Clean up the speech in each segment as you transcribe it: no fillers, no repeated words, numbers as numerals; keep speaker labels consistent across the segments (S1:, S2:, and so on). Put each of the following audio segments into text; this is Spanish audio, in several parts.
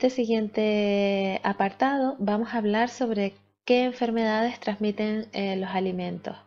S1: este siguiente apartado vamos a hablar sobre qué enfermedades transmiten los alimentos,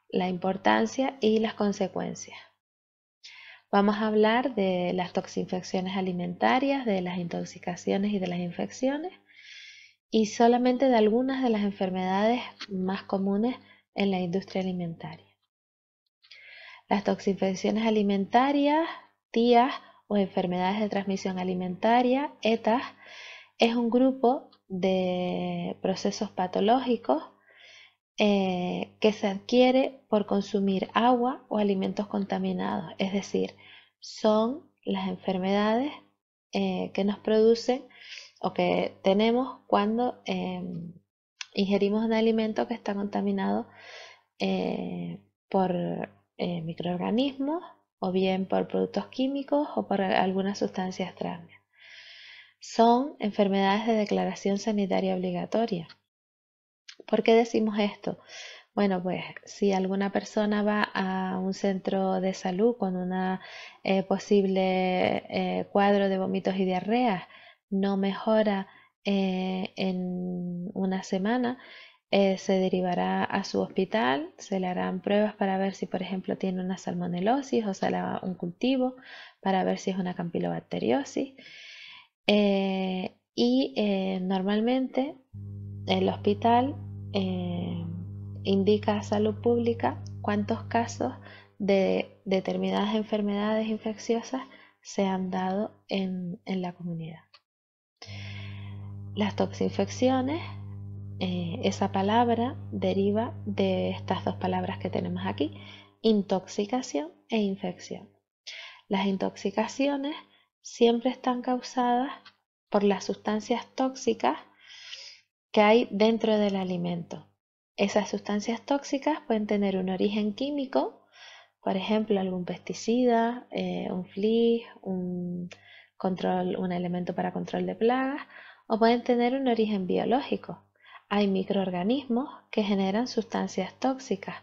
S1: la importancia y las consecuencias. Vamos a hablar de las toxinfecciones alimentarias, de las intoxicaciones y de las infecciones, y solamente de algunas de las enfermedades más comunes en la industria alimentaria. Las toxinfecciones alimentarias, TIAs o enfermedades de transmisión alimentaria, ETAs, es un grupo de procesos patológicos que se adquiere por consumir agua o alimentos contaminados, es decir, son las enfermedades que nos producen o que tenemos cuando ingerimos un alimento que está contaminado por microorganismos o bien por productos químicos o por algunas sustancias extrañas. Son enfermedades de declaración sanitaria obligatoria. ¿Por qué decimos esto? Bueno, pues si alguna persona va a un centro de salud con una posible cuadro de vómitos y diarreas, no mejora en una semana, se derivará a su hospital, se le harán pruebas para ver si, por ejemplo, tiene una salmonelosis o se le hará un cultivo para ver si es una campilobacteriosis. Normalmente el hospital indica a Salud Pública cuántos casos de determinadas enfermedades infecciosas se han dado en la comunidad. Las toxinfecciones, esa palabra deriva de estas dos palabras que tenemos aquí, intoxicación e infección. Las intoxicaciones siempre están causadas por las sustancias tóxicas que hay dentro del alimento. Esas sustancias tóxicas pueden tener un origen químico, por ejemplo, algún pesticida, un FLIS, un elemento para control de plagas, o pueden tener un origen biológico. Hay microorganismos que generan sustancias tóxicas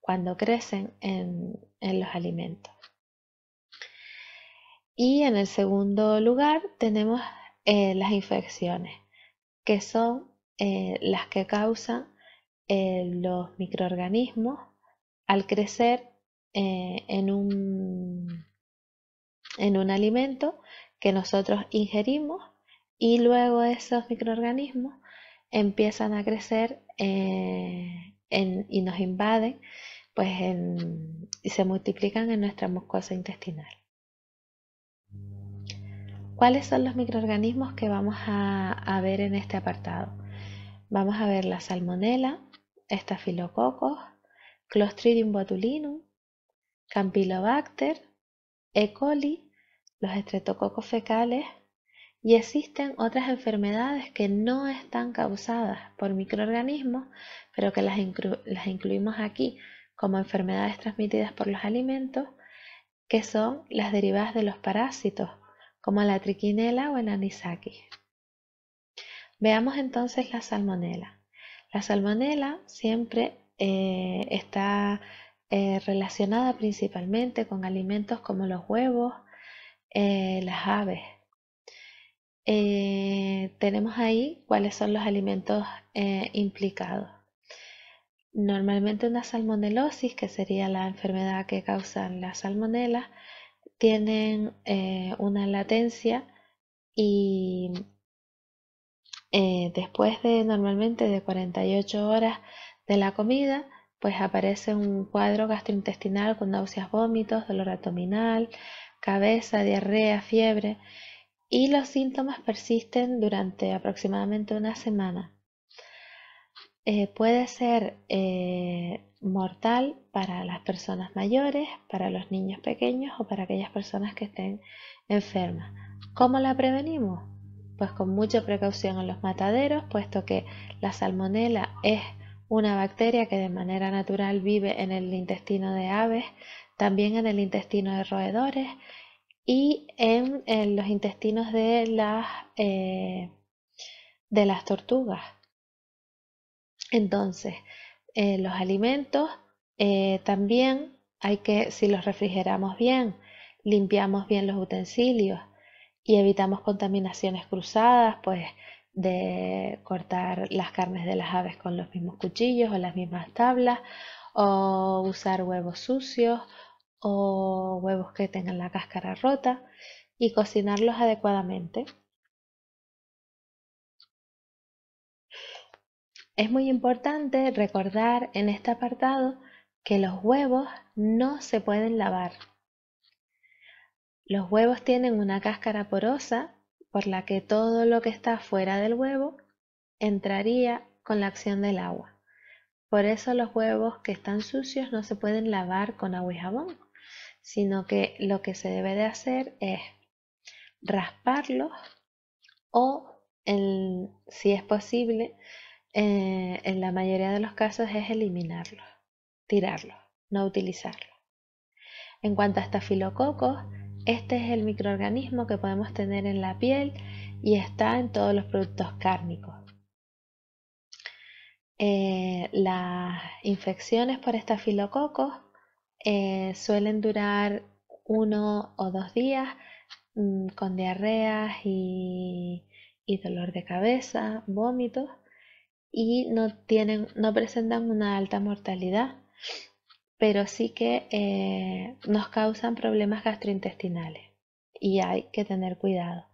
S1: cuando crecen en los alimentos. Y en el segundo lugar tenemos las infecciones, que son las que causan los microorganismos al crecer en un alimento que nosotros ingerimos, y luego esos microorganismos empiezan a crecer y nos invaden y se multiplican en nuestra mucosa intestinal. ¿Cuáles son los microorganismos que vamos a ver en este apartado? Vamos a ver la salmonela, estafilococos, Clostridium botulinum, Campylobacter, E. coli, los estreptococos fecales, y existen otras enfermedades que no están causadas por microorganismos, pero que las incluimos aquí como enfermedades transmitidas por los alimentos, que son las derivadas de los parásitos, como la triquinela o el anisakis. Veamos entonces la salmonela. La salmonela siempre está relacionada principalmente con alimentos como los huevos, las aves. Tenemos ahí cuáles son los alimentos implicados. Normalmente una salmonelosis, que sería la enfermedad que causan las salmonelas, tienen una latencia y después de normalmente de 48 horas de la comida, pues aparece un cuadro gastrointestinal con náuseas, vómitos, dolor abdominal, cabeza, diarrea, fiebre, y los síntomas persisten durante aproximadamente una semana. Puede ser mortal para las personas mayores, para los niños pequeños o para aquellas personas que estén enfermas. ¿Cómo la prevenimos? Pues con mucha precaución en los mataderos, puesto que la salmonela es una bacteria que de manera natural vive en el intestino de aves, también en el intestino de roedores y en los intestinos de las tortugas. Entonces, los alimentos también hay que, si los refrigeramos bien, limpiamos bien los utensilios y evitamos contaminaciones cruzadas, pues de cortar las carnes de las aves con los mismos cuchillos o las mismas tablas, o usar huevos sucios o huevos que tengan la cáscara rota, y cocinarlos adecuadamente. Es muy importante recordar en este apartado que los huevos no se pueden lavar. Los huevos tienen una cáscara porosa por la que todo lo que está fuera del huevo entraría con la acción del agua. Por eso los huevos que están sucios no se pueden lavar con agua y jabón, sino que lo que se debe de hacer es rasparlos o, si es posible, en la mayoría de los casos es eliminarlos, tirarlos, no utilizarlos. En cuanto a estafilococos, este es el microorganismo que podemos tener en la piel y está en todos los productos cárnicos. Las infecciones por estafilococos suelen durar 1 o 2 días con diarreas y dolor de cabeza, vómitos, y no presentan una alta mortalidad, pero sí que nos causan problemas gastrointestinales y hay que tener cuidado.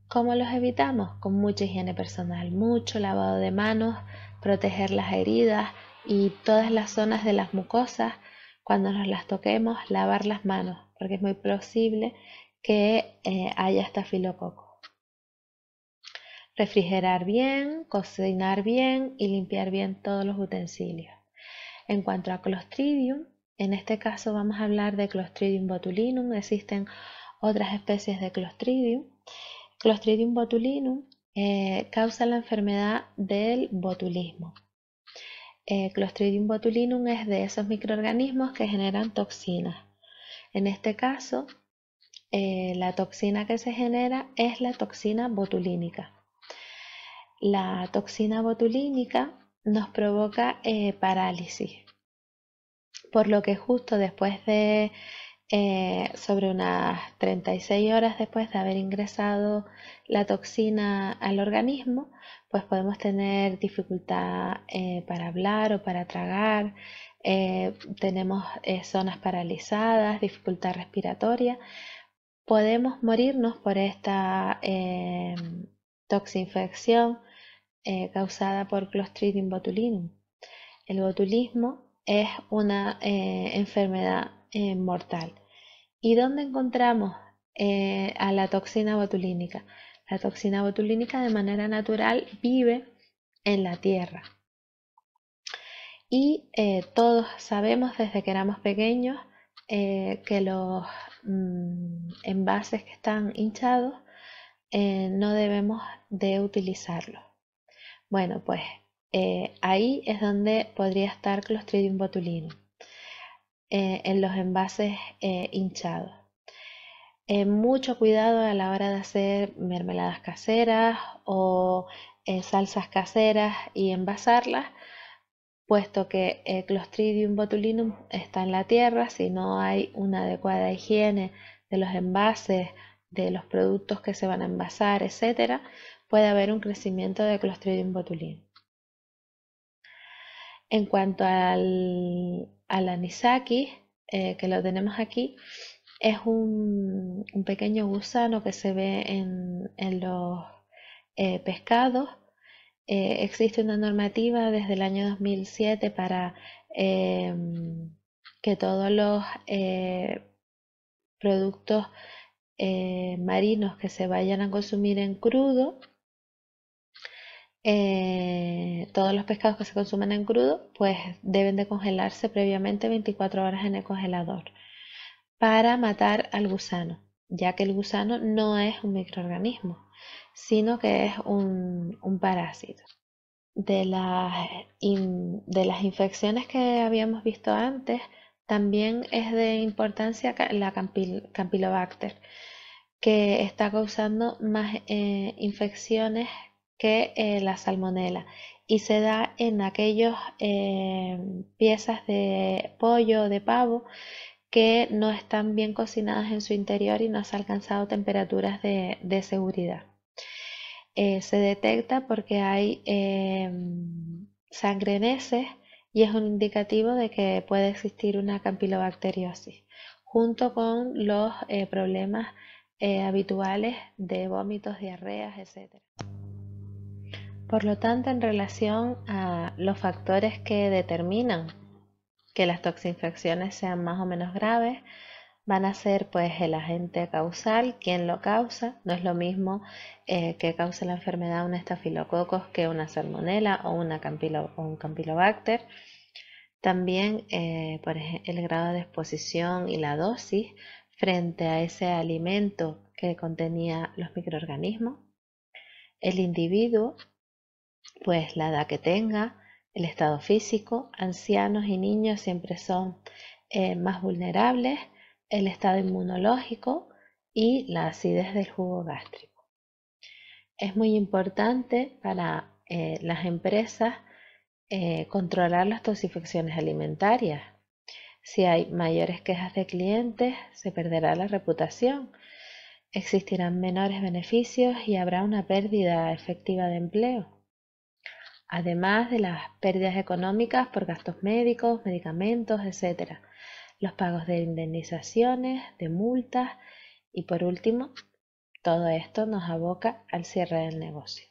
S1: ¿Cómo los evitamos? Con mucha higiene personal, mucho lavado de manos, proteger las heridas y todas las zonas de las mucosas. Cuando nos las toquemos, lavar las manos, porque es muy posible que haya estafilococo. Refrigerar bien, cocinar bien y limpiar bien todos los utensilios. En cuanto a Clostridium, en este caso vamos a hablar de Clostridium botulinum. Existen otras especies de Clostridium. Clostridium botulinum causa la enfermedad del botulismo. Clostridium botulinum es de esos microorganismos que generan toxinas. En este caso, la toxina que se genera es la toxina botulínica. La toxina botulínica nos provoca parálisis, por lo que justo después de sobre unas 36 horas después de haber ingresado la toxina al organismo, pues podemos tener dificultad para hablar o para tragar, tenemos zonas paralizadas, dificultad respiratoria, podemos morirnos por esta toxinfección causada por Clostridium botulinum. El botulismo es una enfermedad mortal. ¿Y dónde encontramos a la toxina botulínica? La toxina botulínica de manera natural vive en la tierra. Y todos sabemos desde que éramos pequeños que los envases que están hinchados no debemos de utilizarlos. Bueno, pues ahí es donde podría estar Clostridium botulinum, en los envases hinchados. Mucho cuidado a la hora de hacer mermeladas caseras o salsas caseras y envasarlas, puesto que Clostridium botulinum está en la tierra. Si no hay una adecuada higiene de los envases, de los productos que se van a envasar, etc., puede haber un crecimiento de Clostridium botulinum. En cuanto al anisakis, que lo tenemos aquí, es un pequeño gusano que se ve en los pescados. Existe una normativa desde el año 2007 para que todos los productos marinos que se vayan a consumir en crudo, todos los pescados que se consumen en crudo, pues deben de congelarse previamente 24 horas en el congelador para matar al gusano, ya que el gusano no es un microorganismo, sino que es un parásito. De las infecciones que habíamos visto antes, también es de importancia la Campylobacter, que está causando más infecciones que la salmonela, y se da en aquellas piezas de pollo o de pavo que no están bien cocinadas en su interior y no se han alcanzado temperaturas de seguridad. Se detecta porque hay sangre en heces y es un indicativo de que puede existir una campilobacteriosis, junto con los problemas habituales de vómitos, diarreas, etc. Por lo tanto, en relación a los factores que determinan que las toxinfecciones sean más o menos graves, van a ser pues el agente causal, quién lo causa. No es lo mismo que cause la enfermedad un estafilococos que una salmonela o un campylobacter. También por ejemplo, el grado de exposición y la dosis frente a ese alimento que contenía los microorganismos. El individuo, pues la edad que tenga, el estado físico. Ancianos y niños siempre son más vulnerables, el estado inmunológico y la acidez del jugo gástrico. Es muy importante para las empresas controlar las toxinfecciones alimentarias. Si hay mayores quejas de clientes, se perderá la reputación, existirán menores beneficios y habrá una pérdida efectiva de empleo, además de las pérdidas económicas por gastos médicos, medicamentos, etc., los pagos de indemnizaciones, de multas y por último, todo esto nos aboca al cierre del negocio.